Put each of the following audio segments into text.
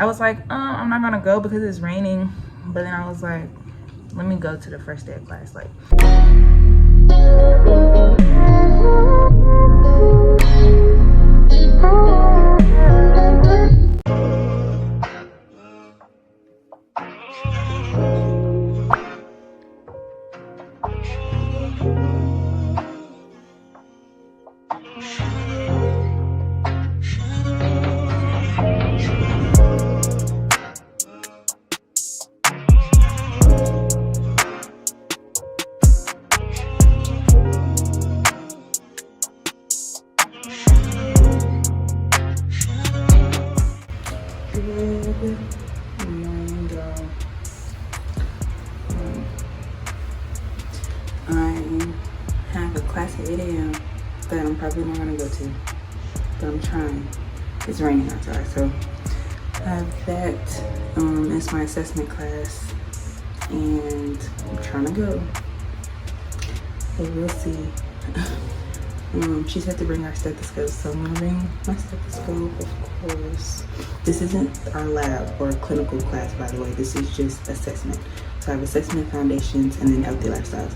I was like, I'm not gonna go because it's raining. But then I was like, let me go to the first day of class. Like, good morning, y'all. I have a class at 8 a.m. that I'm probably not gonna go to, but I'm trying. It's raining outside, so I have that. It's my assessment class, and I'm trying to go, but we'll see. She said to bring our stethoscope, so I'm gonna bring my stethoscope, of course. This isn't our lab or clinical class, by the way. This is just assessment. So I have assessment, foundations, and then healthy lifestyles.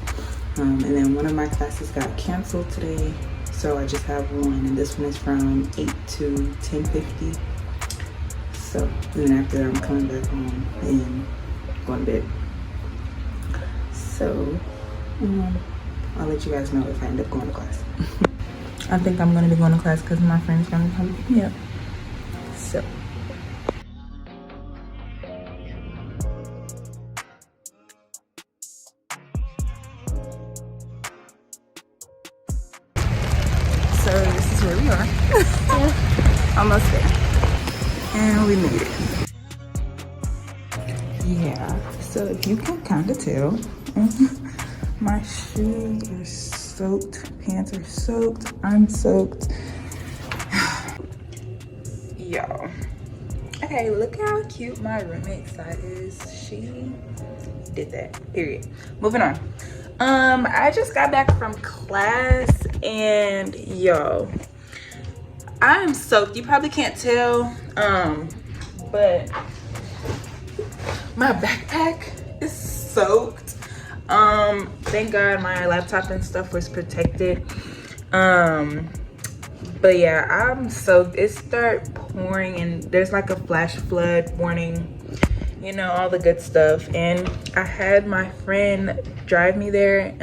And then one of my classes got canceled today, so I just have one, and this one is from 8 to 10:50. So, and then after that, I'm coming back home and going to bed. So, I'll let you guys know if I end up going to class. I think I'm going to be going to class because my friend's going to come pick me up. So. So this is where we are. Almost there. And we made it. Yeah, so if you can kind of tell, my shoes are soaked, pants are soaked, I'm soaked. Y'all. Okay, look how cute my roommate's side is. She did that, period. Moving on. I just got back from class, and yo, I'm soaked. You probably can't tell, but my backpack is soaked. Thank God my laptop and stuff was protected. But yeah, I'm soaked. It started pouring, and there's like a flash flood warning, you know, all the good stuff. And I had my friend drive me there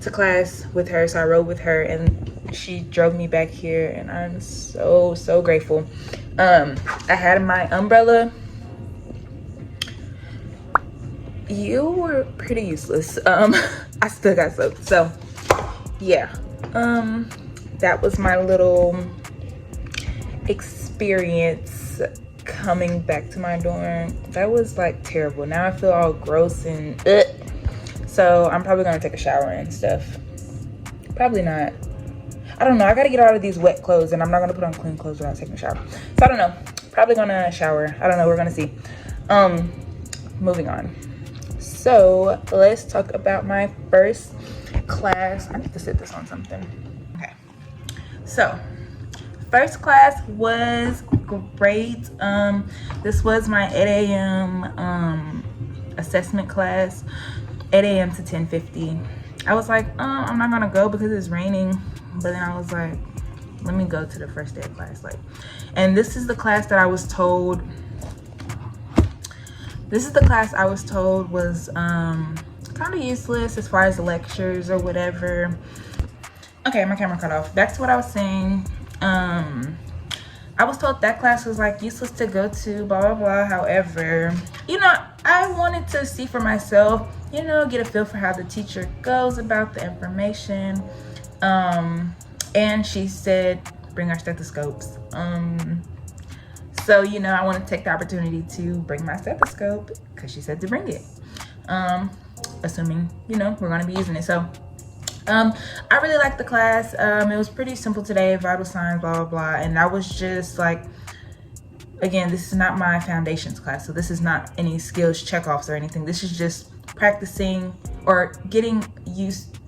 to class with her, so I rode with her, and she drove me back here, and I'm so grateful. I had my umbrella. You were pretty useless. I still got soaked, so yeah. That was my little experience coming back to my dorm. That was like terrible. Now I feel all gross and so I'm probably gonna take a shower and stuff. Probably not. I don't know. I gotta get out of these wet clothes, and I'm not gonna put on clean clothes without taking a shower. So I don't know. Probably gonna shower. I don't know. We're gonna see. Moving on. So let's talk about my first class. I need to sit this on something. Okay. So first class was great. This was my 8 a.m. Assessment class, 8 a.m. to 10:50. I was like, I'm not gonna go because it's raining. But then I was like, let me go to the first day of class. Like, and this is the class that I was told. This is the class I was told was kind of useless as far as the lectures or whatever. Okay, my camera cut off. Back to what I was saying. I was told that class was like useless to go to, blah blah blah. However, you know, I wanted to see for myself, you know, get a feel for how the teacher goes about the information. And she said bring our stethoscopes. So, you know, I want to take the opportunity to bring my stethoscope because she said to bring it. Assuming, you know, we're going to be using it. So, I really liked the class. It was pretty simple today, vital signs, blah, blah, blah. And I was just like, again, this is not my foundations class. So this is not any skills checkoffs or anything. This is just practicing or getting used.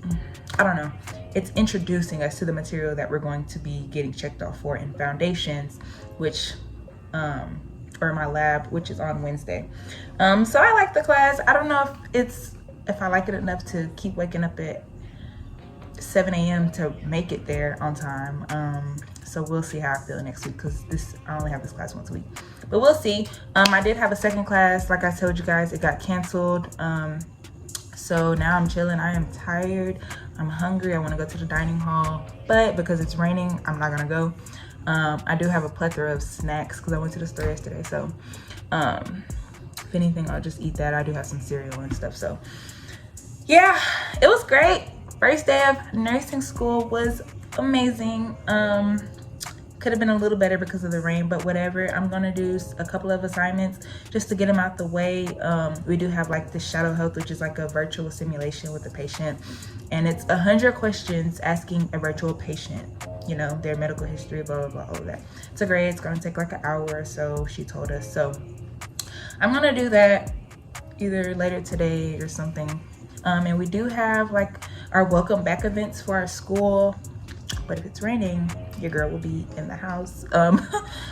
I don't know. It's introducing us to the material that we're going to be getting checked off for in foundations, which or my lab, which is on Wednesday. So I like the class. I don't know if I like it enough to keep waking up at 7 a.m. to make it there on time. So we'll see how I feel next week, because I only have this class once a week, but we'll see. I did have a second class, like I told you guys. It got canceled. So now I'm chilling. I am tired, I'm hungry, I want to go to the dining hall, but because it's raining, I'm not gonna go. I do have a plethora of snacks because I went to the store yesterday, so if anything, I'll just eat that. I do have some cereal and stuff. So yeah, it was great. First day of nursing school was amazing. Could have been a little better because of the rain, but whatever. I'm gonna do a couple of assignments just to get them out the way. We do have like the shadow health, which is like a virtual simulation with the patient, and it's 100 questions asking a virtual patient, you know, their medical history, blah blah blah, all of that. It's a grade. It's gonna take like an hour or so, she told us. So I'm gonna do that either later today or something. And we do have like our welcome back events for our school, but if it's raining, your girl will be in the house.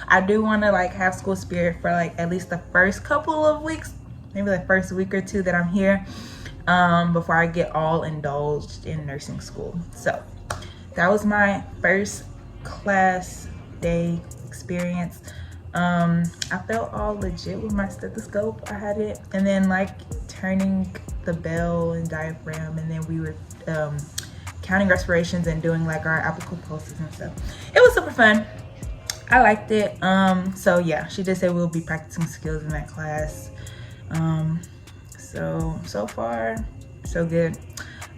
I do want to like have school spirit for like at least the first couple of weeks, maybe the first week or two that I'm here, before I get all indulged in nursing school. So that was my first class day experience. I felt all legit with my stethoscope. I had it, and then like turning the bell and diaphragm, and then we were counting respirations and doing like our apical pulses and stuff. It was super fun. I liked it. So yeah, she did say we'll be practicing skills in that class. So far so good.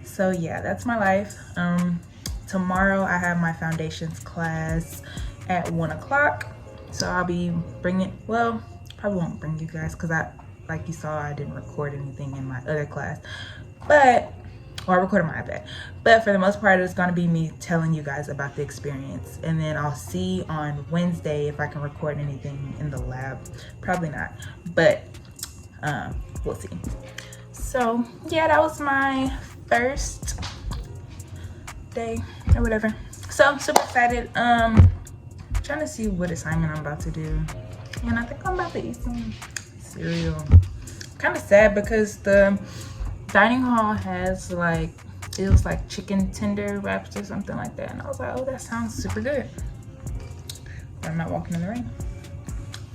So yeah, that's my life. Tomorrow I have my foundations class at 1 o'clock. So I'll be bringing, well, probably won't bring you guys because like you saw, I didn't record anything in my other class, but I recorded my iPad. But for the most part, it's gonna be me telling you guys about the experience, and then I'll see on Wednesday if I can record anything in the lab. Probably not, but we'll see. So yeah, that was my first day or whatever. So I'm super excited. Trying to see what assignment I'm about to do, and I think I'm about to eat some cereal. Kind of sad because the dining hall has like, it was like chicken tender wraps or something like that, and I was like, oh, that sounds super good, but I'm not walking in the rain.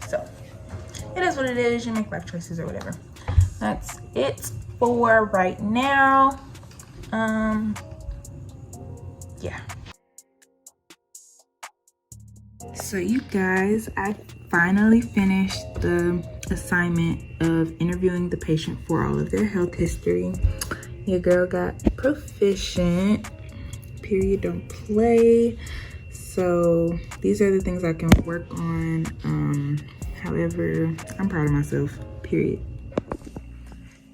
So it is what it is. You make life choices or whatever. That's it for right now. Yeah. So you guys, I finally finished the assignment of interviewing the patient for all of their health history. Your girl got proficient, period, don't play. So these are the things I can work on. However, I'm proud of myself, period.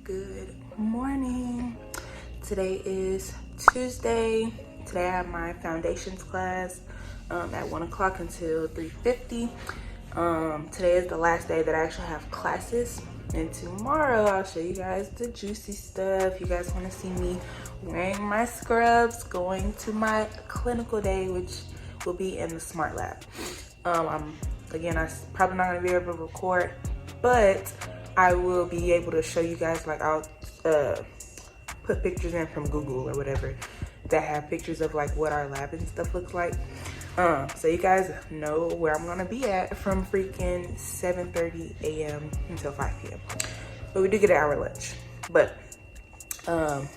Good morning. Today is Tuesday. Today I have my foundations class at 1 o'clock until 3:50. Today is the last day that I actually have classes, and tomorrow I'll show you guys the juicy stuff. You guys want to see me wearing my scrubs, going to my clinical day, which will be in the smart lab. I'm probably not gonna be able to record, but I will be able to show you guys, like I'll put pictures in from Google or whatever that have pictures of like what our lab and stuff looks like. So you guys know where I'm gonna be at from freaking 7:30 a.m. until 5 p.m. But we do get an hour lunch. But I'm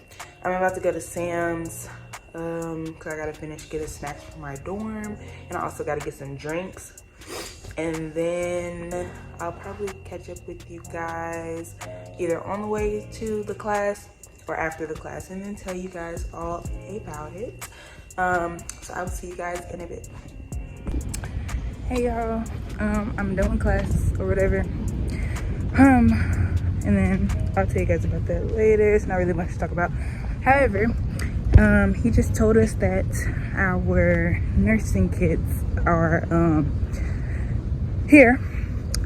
about to go to Sam's because I gotta finish getting snacks for my dorm, and I also gotta get some drinks. And then I'll probably catch up with you guys either on the way to the class or after the class, and then tell you guys all about it. So I will see you guys in a bit. Hey y'all, I'm done with class or whatever. And then I'll tell you guys about that later. It's not really much to talk about. However, he just told us that our nursing kits are here.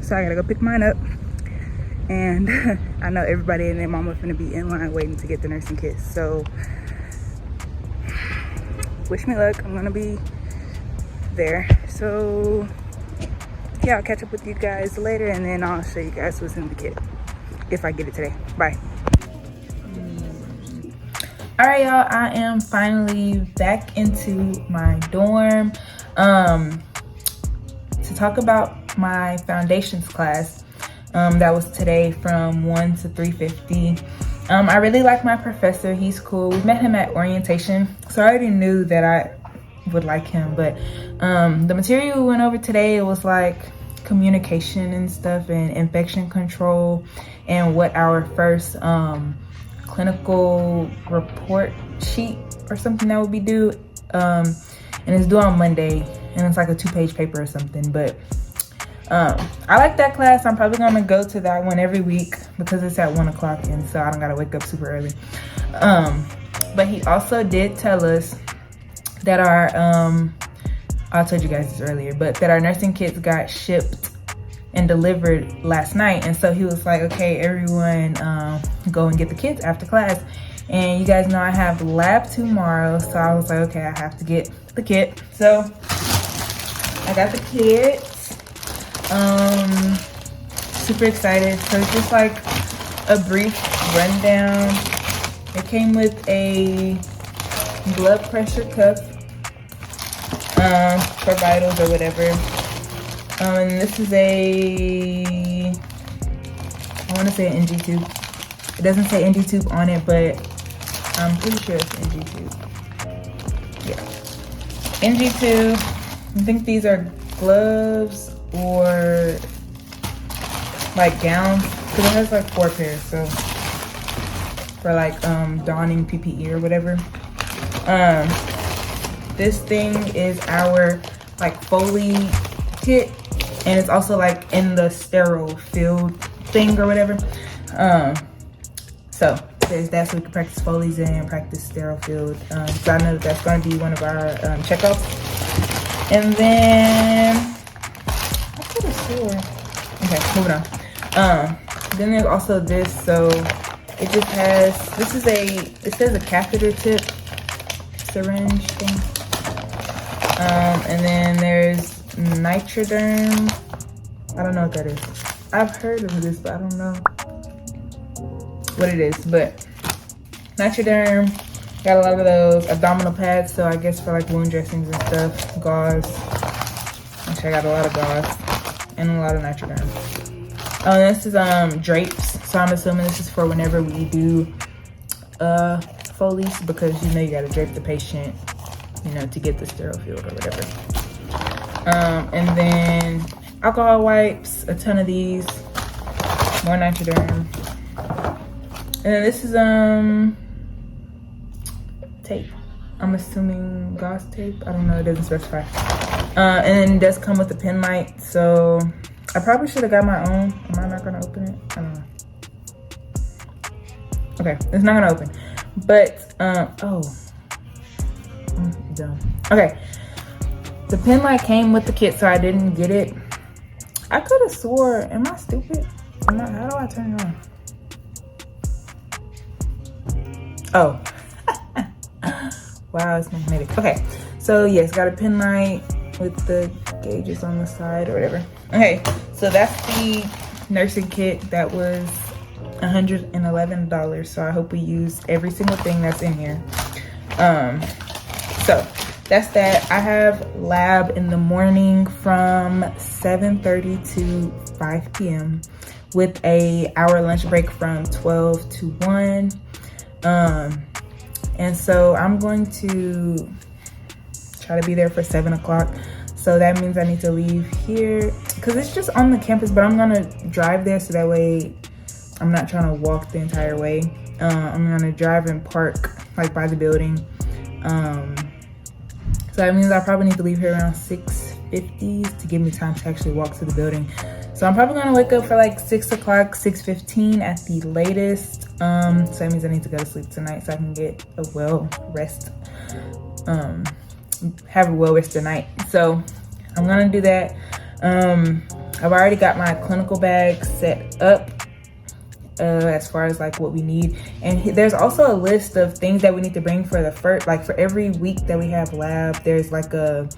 So I gotta go pick mine up. And I know everybody and their mama finna be in line waiting to get the nursing kits. So wish me luck. I'm gonna be there. So yeah, I'll catch up with you guys later, and then I'll show you guys what's in the kit if I get it today. Bye. All right, y'all, I am finally back into my dorm to talk about my foundations class. That was today from 1 to 3:50. I really like my professor. He's cool. We met him at orientation, so I already knew that I would like him. But the material we went over today, it was like communication and stuff, and infection control, and what our first clinical report sheet or something that would be due. And it's due on Monday, and it's like a 2-page paper or something. But I like that class. I'm probably gonna go to that one every week because it's at 1 o'clock, and so I don't gotta wake up super early. But he also did tell us that our I told you guys this earlier, but that our nursing kits got shipped and delivered last night. And so he was like, okay, everyone go and get the kits after class. And you guys know I have lab tomorrow, so I was like, okay, I have to get the kit. So I got the kit. Super excited. So it's just like a brief rundown. It came with a blood pressure cuff for vitals or whatever. And this is I want to say an NG tube. It doesn't say NG tube on it, but I'm pretty sure it's NG tube. Yeah, NG tube. I think these are gloves or like gowns, because it has like 4 pairs, so for like donning PPE or whatever. This thing is our like Foley kit, and it's also like in the sterile field thing or whatever. So there's that, so we can practice Foley's and practice sterile field. So I know that's going to be one of our checkups. And then I could have swore. Okay, moving on. Then there's also this. So it just has, it says a catheter tip syringe thing. And then there's Nitroderm. I don't know what that is. I've heard of this, but I don't know what it is. But Nitroderm, got a lot of those. Abdominal pads, so I guess for like wound dressings and stuff. Gauze. Actually, I got a lot of gauze and a lot of Nitroderm. Oh, and this is drapes. So I'm assuming this is for whenever we do Foley's, because you know you gotta drape the patient, you know, to get the sterile field or whatever. And then alcohol wipes, a ton of these, more Nitroderm. And then this is tape. I'm assuming gauze tape. I don't know, it doesn't specify. And then it does come with a pen light, so I probably should have got my own. Am I not gonna open it? I don't know. Okay, it's not gonna open. But oh, I'm dumb. Okay, the pen light came with the kit, so I didn't get it. I could have swore. Am I stupid? How do I turn it on? Oh. Wow, it's magnetic. Okay, so yes, got a pen light with the gauges on the side or whatever. Okay, so that's the nursing kit. That was $111. So I hope we use every single thing that's in here. So that's that. I have lab in the morning from 7:30 to 5 p.m. with a hour lunch break from 12 to 1. And so I'm going to try to be there for 7 o'clock. So that means I need to leave here because it's just on the campus, but I'm gonna drive there so that way I'm not trying to walk the entire way. I'm gonna drive and park like by the building. So that means I probably need to leave here around 6:50 to give me time to actually walk to the building. So I'm probably gonna wake up for like 6 o'clock, 6:15 at the latest. So that means I need to go to sleep tonight so I can get a well rest, have a well rested night. So I'm gonna do that. I've already got my clinical bag set up as far as like what we need, and there's also a list of things that we need to bring for the first, like for every week that we have lab. There's like a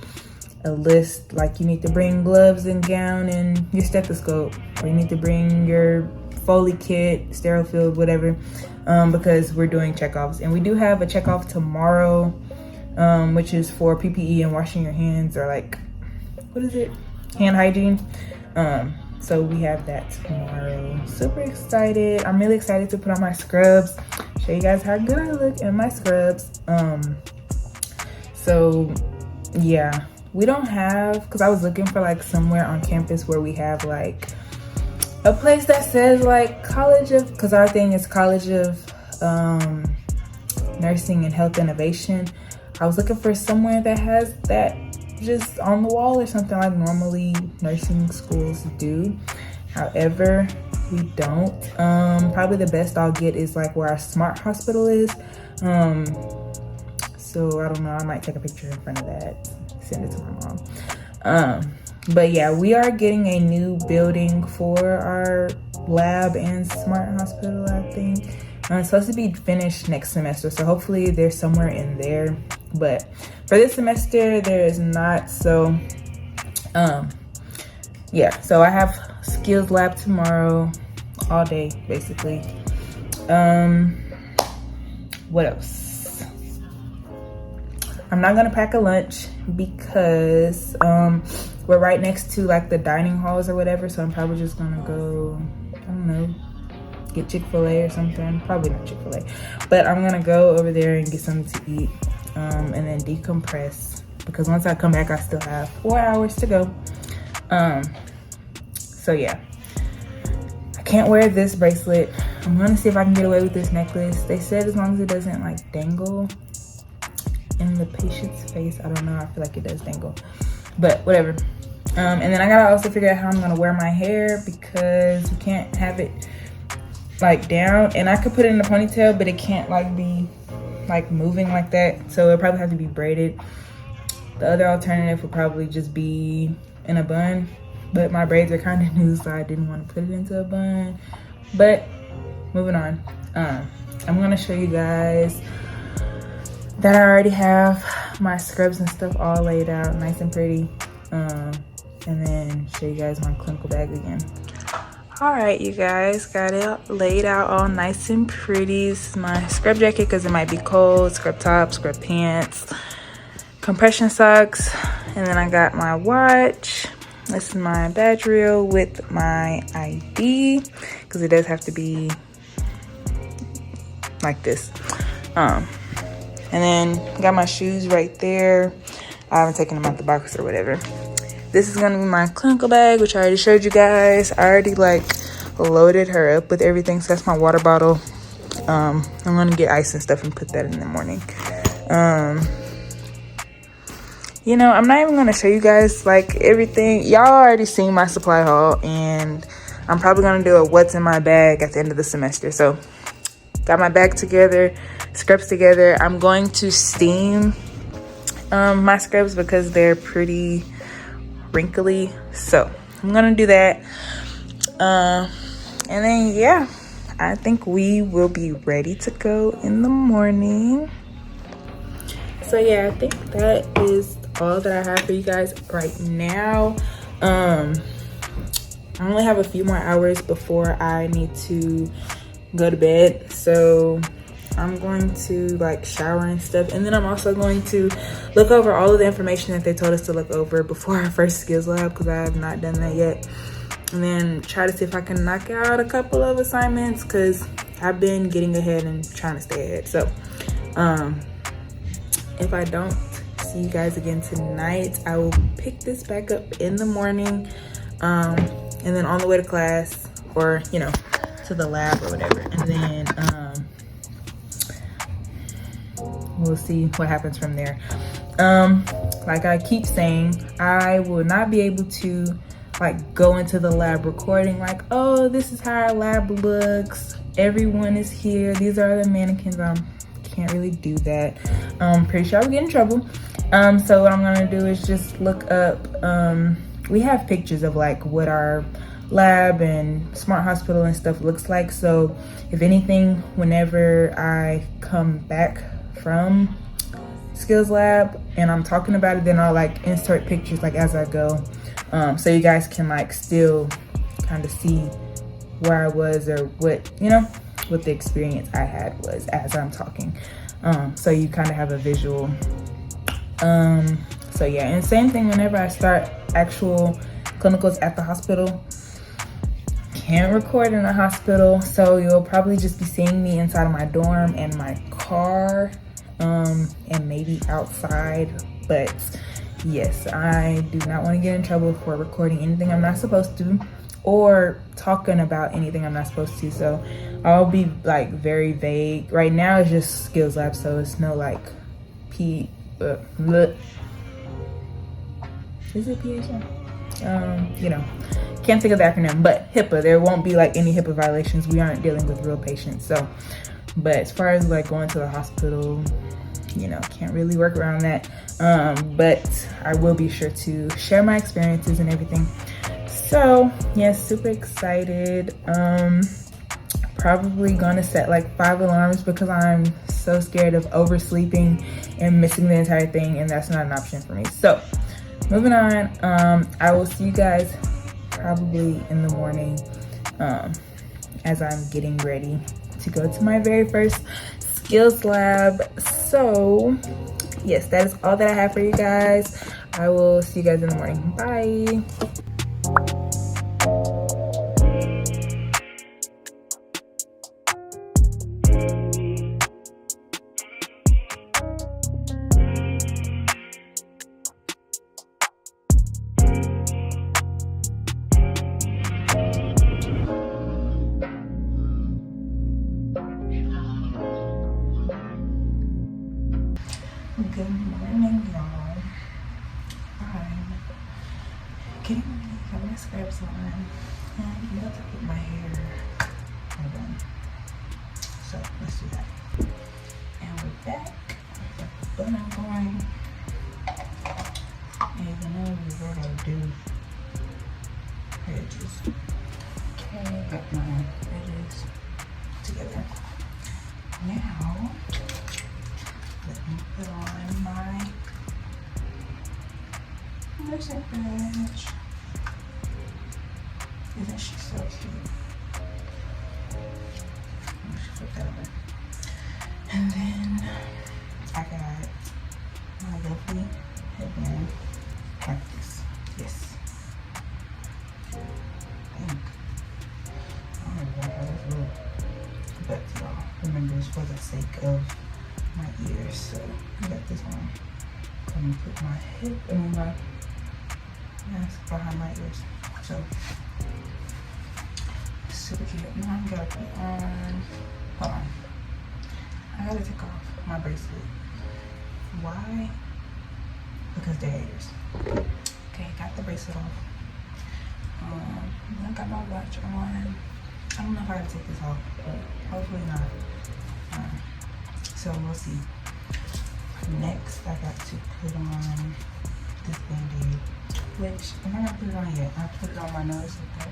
a list, like you need to bring gloves and gown and your stethoscope, or you need to bring your Foley kit, sterile field, whatever, because we're doing checkoffs. And we do have a checkoff tomorrow, which is for PPE and washing your hands, or like, what is it? Hand hygiene. So we have that tomorrow. Super excited. I'm really excited to put on my scrubs. Show you guys how good I look in my scrubs. So yeah, we don't have, because I was looking for like somewhere on campus where we have like a place that says like College of, because our thing is College of Nursing and Health Innovation. I was looking for somewhere that has that just on the wall or something, like normally nursing schools do. However, we don't. Probably the best I'll get is like where our smart hospital is. So I don't know, I might take a picture in front of that, send it to my mom. But yeah, we are getting a new building for our lab and smart hospital, I think. It's supposed to be finished next semester, so hopefully there's somewhere in there. But for this semester, there is not. So yeah, so I have skills lab tomorrow, all day basically. What else? I'm not gonna pack a lunch because we're right next to like the dining halls or whatever, so I'm probably just gonna go, I don't know, get Chick-fil-A or something. Probably not Chick-fil-A, but I'm gonna go over there and get something to eat, and then decompress, because once I come back I still have 4 hours to go. So yeah, I can't wear this bracelet. I'm gonna see if I can get away with this necklace. They said as long as it doesn't like dangle in the patient's face. I don't know, I feel like it does dangle, but whatever. And then I gotta also figure out how I'm gonna wear my hair, because you can't have it like down, and I could put it in a ponytail, but it can't like be like moving like that, so it'll probably have to be braided. The other alternative would probably just be in a bun, but my braids are kind of new, so I didn't want to put it into a bun. But moving on, I'm gonna show you guys that I already have my scrubs and stuff all laid out nice and pretty, and then show you guys my clinical bag again. All right, you guys, got it laid out all nice and pretty. This is my scrub jacket because it might be cold, scrub top, scrub pants, compression socks, and then I got my watch. This is my badge reel with my ID, because it does have to be like this. And then got my shoes right there. I haven't taken them out the box or whatever. This is gonna be my clinical bag, which I already showed you guys. I already like loaded her up with everything, so that's my water bottle. I'm gonna get ice and stuff and put that in the morning. You know, I'm not even gonna show you guys like everything. Y'all already seen my supply haul, and I'm probably gonna do a what's in my bag at the end of the semester. So got my bag together, scrubs together. I'm going to steam my scrubs because they're pretty wrinkly, so I'm gonna do that. And then yeah, I think we will be ready to go in the morning. So yeah, I think that is all that I have for you guys right now. I only have a few more hours before I need to go to bed, so I'm going to like shower and stuff, and then I'm also going to look over all of the information that they told us to look over before our first skills lab, because I have not done that yet. And then try to see if I can knock out a couple of assignments, because I've been getting ahead and trying to stay ahead. So if I don't see you guys again tonight, I will pick this back up in the morning, and then on the way to class, or you know, to the lab or whatever, and then we'll see what happens from there. Like I keep saying, I will not be able to like go into the lab recording like, oh, this is how our lab looks, everyone is here, these are the mannequins. Can't really do that. Pretty sure I would get in trouble. So what I'm gonna do is just look up, we have pictures of like what our lab and smart hospital and stuff looks like. So if anything, whenever I come back from skills lab and I'm talking about it, then I'll like insert pictures like as I go, so you guys can like still kind of see where I was or what, you know, what the experience I had was as I'm talking, so you kind of have a visual. So yeah, and same thing whenever I start actual clinicals at the hospital. Can't record in the hospital, so you'll probably just be seeing me inside of my dorm and my car, and maybe outside. But yes, I do not want to get in trouble for recording anything I'm not supposed to or talking about anything I'm not supposed to, so I'll be like very vague. Right now it's just skills lab, so it's no like is it PHI? You know, can't think of the acronym, but HIPAA. There won't be like any HIPAA violations. We aren't dealing with real patients. So, but as far as like going to the hospital, you know, can't really work around that. But I will be sure to share my experiences and everything. So yes, super excited. Probably gonna set like 5 alarms because I'm so scared of oversleeping and missing the entire thing, and that's not an option for me. So moving on, I will see you guys probably in the morning, as I'm getting ready to go to my very first skills lab. So yes, that is all that I have for you guys. I will see you guys in the morning. Bye. Good morning, y'all. I'm getting ready, got my scrubs on, and I'm about to put my hair on. So let's do that. And we're back. But I'm going, and you know what I do. Edges. Okay, got my edges together. Now, let me put on my lipstick brush. Isn't she so cute? Let me just put that on. And then I got my lovely headband like this. Yes. Pink. I don't know how this looks. But y'all, remember it's for the sake of my ears, so I got this one. Let me put my mask behind my ears. So super cute. Now I'm gonna put on. Hold on. I gotta take off my bracelet. Why? Because they're haters. Okay, got the bracelet off. I got my watch on. I don't know if I gotta take this off, but hopefully not. So we'll see. Next, I got to put on this band-aid, which I'm not gonna put it on yet. I put it on my nose, okay?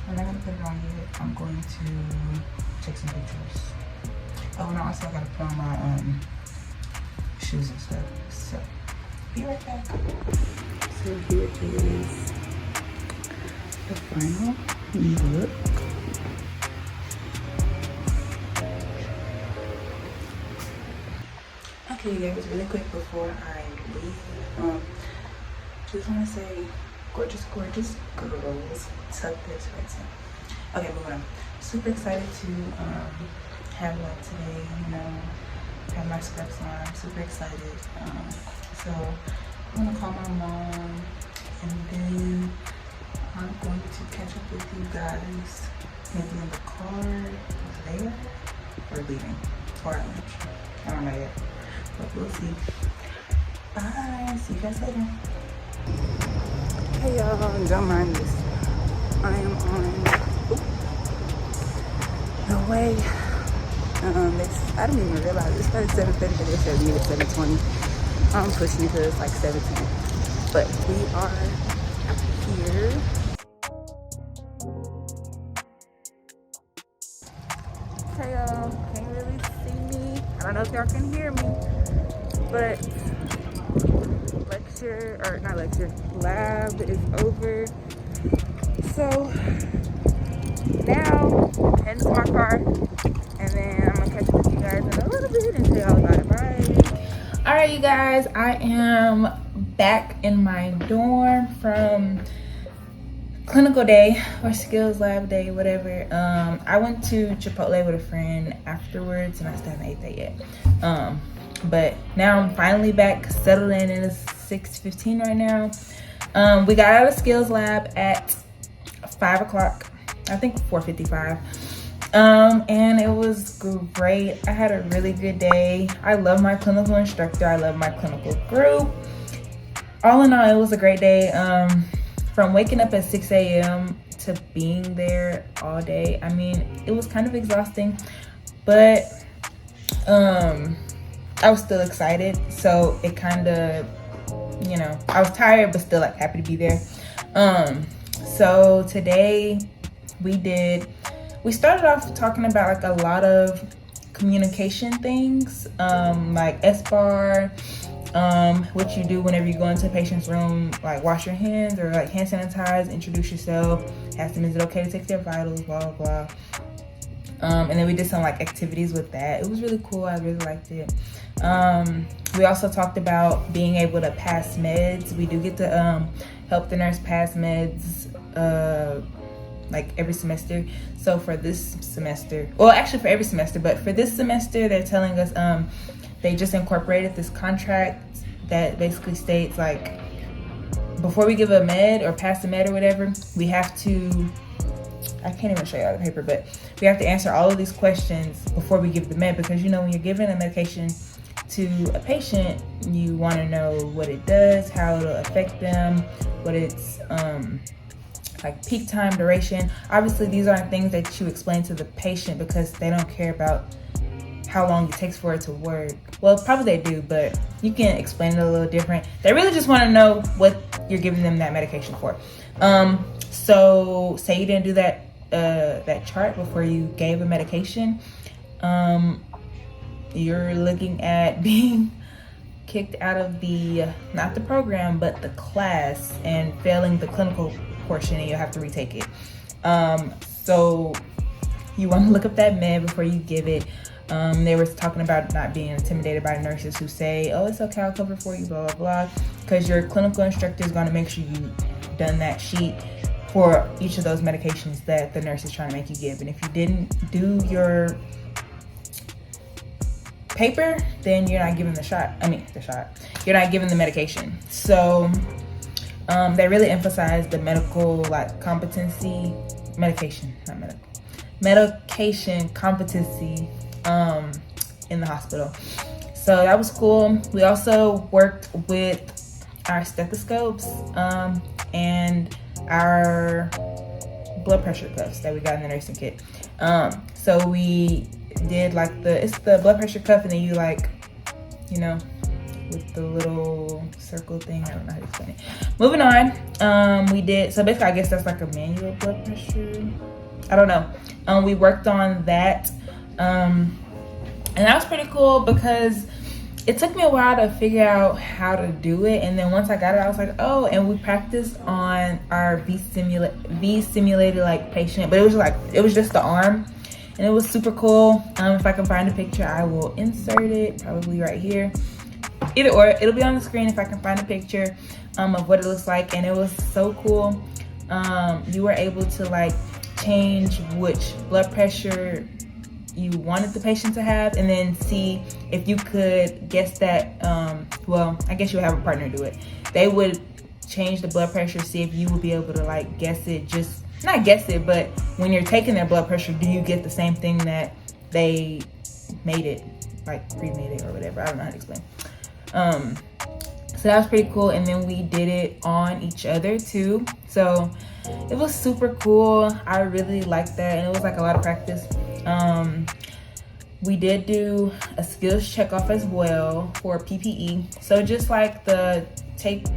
I'm not gonna put it on yet. I'm going to take some pictures. Oh, and also I gotta put on my shoes and stuff. So, be right back. So here is the final look. Okay, guys, really quick before I leave, just want to say, gorgeous, gorgeous girls, tuck this right there. Okay, moving on. Super excited to have that today, you know, have my scrubs on. I'm super excited. So I'm gonna call my mom, and then I'm going to catch up with you guys maybe in the car later or leaving or at lunch. I don't know yet. But we'll see. Bye. See you guys later. Hey y'all, don't mind this. I am on the way. I didn't even realize it started 7:30, but they said meet at 7:20. I'm pushing because it's like 17. But we are here. Hey y'all, can't really see me. I don't know if y'all can hear me. But lab is over. So now heading to my car, and then I'm gonna catch up with you guys in a little bit and tell y'all about it. Bye. All right, you guys, I am back in my dorm from clinical day or skills lab day, whatever. I went to Chipotle with a friend afterwards, and I still haven't ate that yet. But now I'm finally back, settled in. It is 6:15 right now. We got out of skills lab at 5 o'clock, I think 4:55. And it was great. I had a really good day. I love my clinical instructor. I love my clinical group. All in all, it was a great day. From waking up at 6 a.m. to being there all day. I mean, it was kind of exhausting, but I was still excited. So it kind of, you know, I was tired, but still like happy to be there. So today we started off talking about like a lot of communication things, like SBAR, what you do whenever you go into a patient's room, like wash your hands or like hand sanitize, introduce yourself, ask them is it okay to take their vitals, blah, blah, blah. And then we did some like activities with that. It was really cool. I really liked it. We also talked about being able to pass meds. We do get to help the nurse pass meds like every semester. So for this semester, well, actually for every semester, but for this semester, they're telling us they just incorporated this contract that basically states like before we give a med or pass a med or whatever, we have to, I can't even show you all the paper, but we have to answer all of these questions before we give the med, because you know when you're giving a medication to a patient, you want to know what it does, how it'll affect them, what it's like peak time, duration. Obviously these aren't things that you explain to the patient because they don't care about how long it takes for it to work. Well, probably they do, but you can explain it a little different. They really just want to know what you're giving them that medication for. So say you didn't do that chart before you gave a medication, you're looking at being kicked out of the, not the program, but the class, and failing the clinical portion, and you'll have to retake it. So you want to look up that med before you give it. They were talking about not being intimidated by nurses who say, oh, it's okay, I'll cover for you, blah, blah, blah. Because your clinical instructor is going to make sure you've done that sheet for each of those medications that the nurse is trying to make you give. And if you didn't do your paper, then you're not giving the shot. You're not giving the medication. So they really emphasize the medical like competency, medication competency in the hospital. So that was cool. We also worked with our stethoscopes and our blood pressure cuffs that we got in the nursing kit. So we did like it's the blood pressure cuff, and then you like, you know, with the little circle thing. I don't know how to explain it. Moving on, we did, so basically I guess that's like a manual blood pressure. I don't know. We worked on that. And that was pretty cool because it took me a while to figure out how to do it. And then once I got it, I was like, oh, and we practiced on our V simulated like patient, but it was just the arm, and it was super cool. If I can find a picture, I will insert it probably right here. Either or, it'll be on the screen if I can find a picture of what it looks like. And it was so cool. You were able to like change which blood pressure you wanted the patient to have, and then see if you could guess that. Well, I guess you would have a partner do it. They would change the blood pressure, see if you would be able to like guess it, just not guess it, but when you're taking their blood pressure, do you get the same thing that they made it, like pre-made it or whatever. I don't know how to explain. So that was pretty cool. And then we did it on each other too, so it was super cool. I really liked that, and it was like a lot of practice. We did do a skills check off as well for PPE. So just like the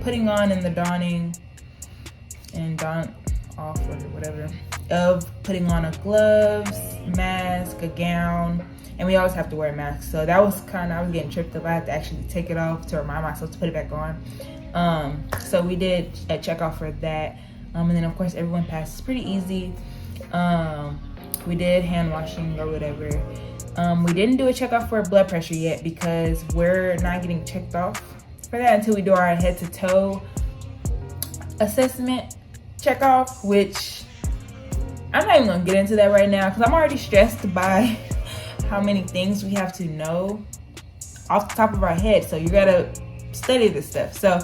putting on and the donning and don off or whatever. of putting on a gloves, mask, a gown, and we always have to wear masks. So that was I was getting tripped up. I had to actually take it off to remind myself to put it back on. So we did a checkoff for that. And then of course everyone passed. It's pretty easy. We did hand washing or whatever. We didn't do a checkoff for blood pressure yet because we're not getting checked off for that until we do our head to toe assessment checkoff, which I'm not even gonna get into that right now because I'm already stressed by how many things we have to know off the top of our head. So you gotta study this stuff. So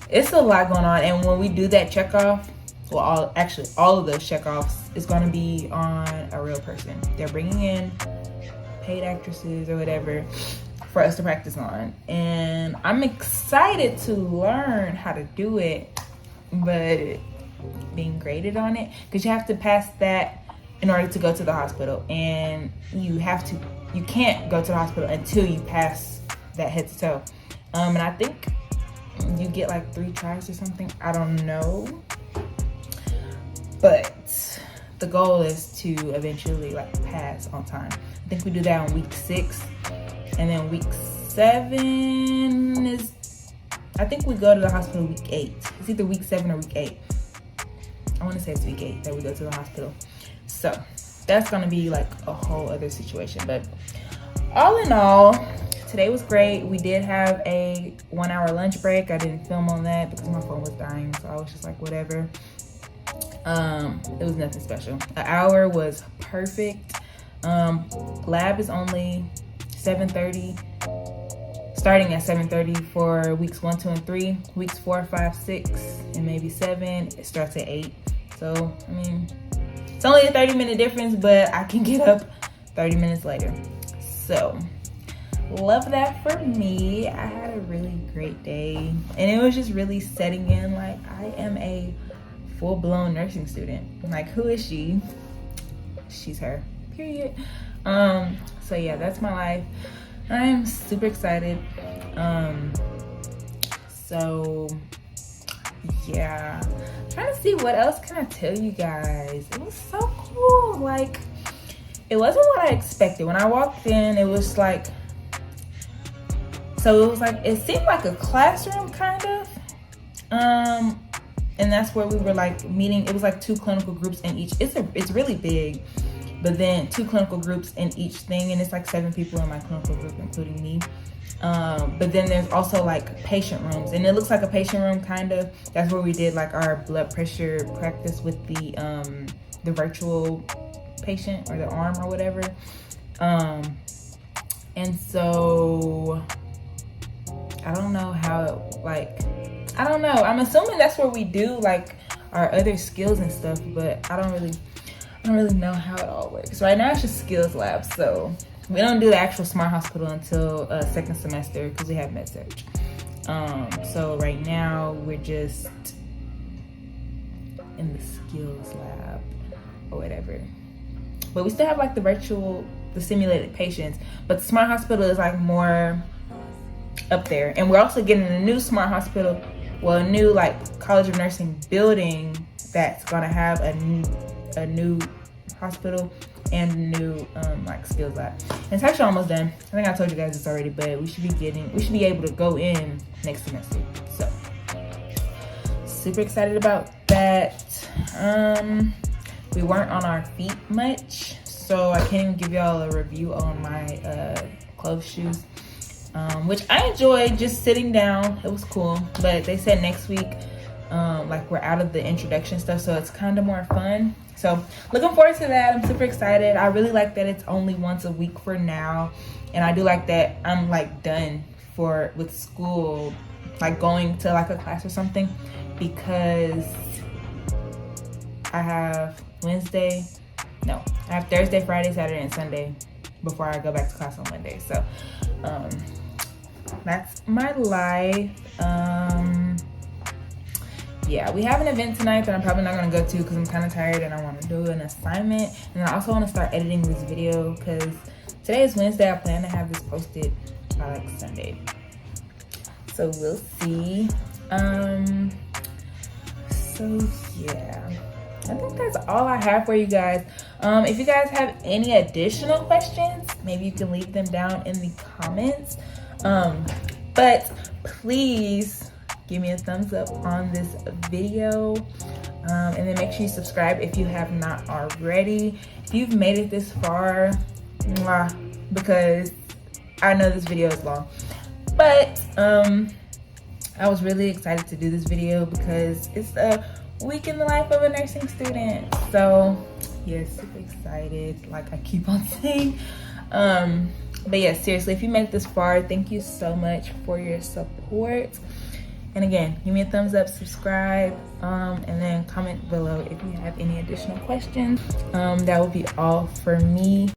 it's a lot going on, and when we do that checkoff, well, all of those checkoffs is going to be on a real person. They're bringing in paid actresses or whatever for us to practice on, and I'm excited to learn how to do it, but being graded on it, because you have to pass that in order to go to the hospital, and you can't go to the hospital until you pass that head to toe. And I think you get like 3 tries or something. I don't know. But the goal is to eventually like pass on time. I think we do that on week 6. And then week 7 is, I think we go to the hospital week 8. It's either week 7 or week 8. I want to say it's week 8 that we go to the hospital. So that's going to be like a whole other situation. But all in all, today was great. We did have a 1-hour lunch break. I didn't film on that because my phone was dying. So I was just like, whatever. It was nothing special. An hour was perfect. Lab is only 7:30, starting at 7:30 for weeks 1, 2, and 3. Weeks 4, 5, 6, and maybe 7, it starts at 8. So, I mean, it's only a 30-minute difference, but I can get up 30 minutes later. So, love that for me. I had a really great day, and it was just really setting in like I am a full-blown nursing student. Like, who is she? She's her, period. So yeah, that's my life. I am super excited. So yeah, trying to see what else can I tell you guys. It was so cool. Like, it wasn't what I expected. When I walked in, it was like, so it was like, it seemed like a classroom kind of. And that's where we were like meeting. It was like 2 clinical groups in each. It's really big, but then 2 clinical groups in each thing, and it's like 7 people in my clinical group, including me. But then there's also like patient rooms, and it looks like a patient room kind of. That's where we did like our blood pressure practice with the virtual patient or the arm or whatever. And so I don't know how I don't know. I'm assuming that's where we do like our other skills and stuff, but I don't really know how it all works. Right now it's just skills lab, so we don't do the actual smart hospital until 2nd semester because we have med surg. So right now we're just in the skills lab or whatever. But we still have like the simulated patients, but the smart hospital is like more up there. And we're also getting a new smart hospital, well, a new like College of Nursing building that's gonna have a new hospital and a new like skills lab. And it's actually almost done. I think I told you guys this already, but we should be able to go in next semester. So super excited about that. We weren't on our feet much, so I can't even give y'all a review on my closed shoes. Which I enjoyed just sitting down. It was cool, but they said next week, like we're out of the introduction stuff, so it's kind of more fun. So looking forward to that. I'm super excited. I really like that it's only once a week for now, and I do like that I'm like done with school, like going to like a class or something, because I have I have Thursday, Friday, Saturday, and Sunday before I go back to class on Monday. So that's my life. Yeah, we have an event tonight that I'm probably not gonna go to because I'm kind of tired and I want to do an assignment, and I also want to start editing this video because today is Wednesday. I plan to have this posted by like Sunday, so we'll see. So yeah, I think that's all I have for you guys. If you guys have any additional questions, maybe you can leave them down in the comments. But please give me a thumbs up on this video. And then make sure you subscribe if you have not already. If you've made it this far, mwah, because I know this video is long. But I was really excited to do this video because it's a week in the life of a nursing student. So yes, super excited, like I keep on saying. But yes, seriously, if you made it this far, thank you so much for your support. And again, give me a thumbs up, subscribe, and then comment below if you have any additional questions. That will be all for me.